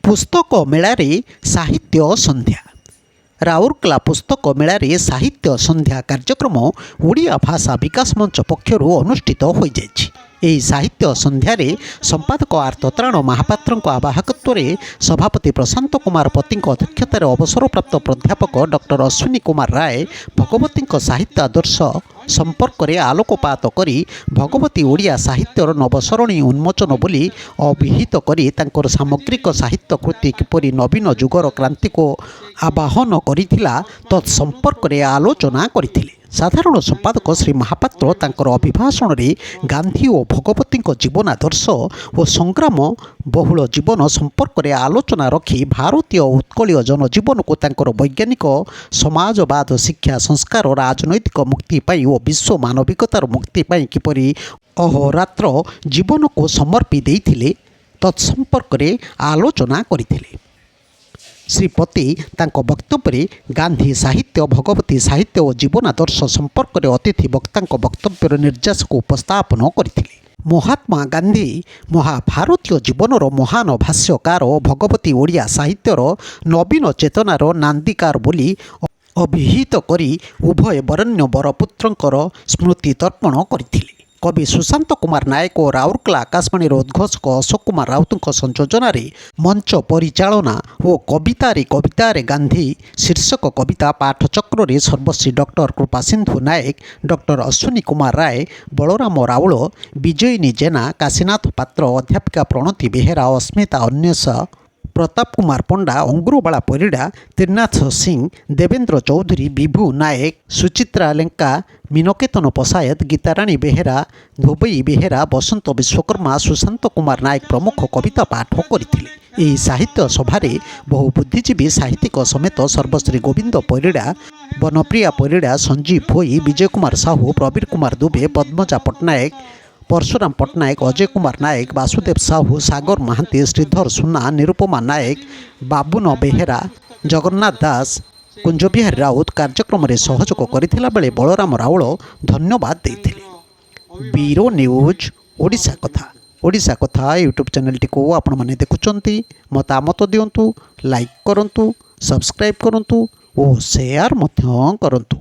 पुस्तक मेलारे साहित्य संध्या राउरकेला पुस्तक मेलारे साहित्य संध्या कार्यक्रम ओडिया भाषा विकास मंच पक्षर अनुष्ठित हो जाइछि। एही साहित्य संध्यारे संपादक आर्तत्राण महापात्र आवाहकत्व सभापति प्रशांत कुमार पति अध्यक्षतार अवसरप्राप्त प्राध्यापक डॉक्टर अश्विनी कुमार राय भगवती साहित्य आदर्श संपर्क में आलोकपात करी भगवती ओडिया साहित्यर नवसरणी उन्मोचन बोली अभिहित करी तांकर सामग्रिक साहित्य कृति किपरि नवीन जुगर क्रांति को आवाहन करिथिला तत्संपर्क में आलोचना करथिले। साधारण संपादक श्री महापात्र तांकर अभिभाषण रे गांधी और भगवती जीवन आदर्श और संग्राम बहुल जीवन संपर्क में आलोचना रखी भारतीय उत्कलीय जनजीवन को तांकर वैज्ञानिक समाजवाद शिक्षा संस्कार राजनैतिक मुक्ति पाई और विश्व मानविकतार मुक्ति पाई किपरि अहोरात्र जीवन को समर्पी देइथिले तत्संपर्क में आलोचना करथिले। श्री पति तांको वक्तव्य गांधी साहित्य भगवती साहित्य और जीवन आदर्श संपर्क में अतिथि वक्तांको वक्तव्यर निर्यास को उपस्थापन करथिले। महात्मा गांधी महाभारतीय जीवनर महान भाष्यकार भगवती ओडिया साहित्यर नवीन चेतनार नांदीकार बोली अभिहित करी उभय बरण्य बरपुत्रंकर स्मृति तर्पण करथिले। कवि सुशांत कुमार नायक और राउरकेला आकाशवाणी उद्घोषक अशोक कुमार राउत संयोजन मंच परिचालना और कवितारे गांधी शीर्षक कविता पाठचक्र सर्वश्री डॉक्टर कृपा सिंधु नायक डॉक्टर अश्विनी कुमार राय बलराम राउल विजयिनी जेना काशीनाथ पात्र अध्यापिका प्रणति बेहेरा अस्मिता अन्वेष प्रताप कुमार पंडा अंगुरबाला परिड़ा त्रिनाथ सिंह देवेंद्र चौधरी विभु नायक सुचित्रा लेंका मीनकेतन पसायत गीताराणी बेहेरा धोबई बेहेरा बसंत विश्वकर्मा सुशांत कुमार नायक प्रमुख कविता पाठ करथिले। एही साहित्य सभारे बहु बुद्धिजीवी साहित्यिक समेत सर्वश्री गोविंद परिड़ा बनप्रिया परिड़ा संजीव भोई विजय कुमार साहू प्रवीर कुमार दुबे पद्मजा पट्टनायक परशुराम पट्टनायक अजय कुमार नायक वासुदेव साहू सागर महांती श्रीधर सुना निरुपमा नायक बाबुन बेहेरा जगन्नाथ दास कुंजबिहारी राउत कार्यक्रम में सहयोग करथिला बेले बलराम राउल धन्यवाद देथिले। ब्यूरो न्यूज ओडिशा कथा यूट्यूब चैनल टी को आपण माने देखुचंती मतामत दियंतु लाइक करंतु सब्सक्राइब करंतु और शेयर मध्य करंतु।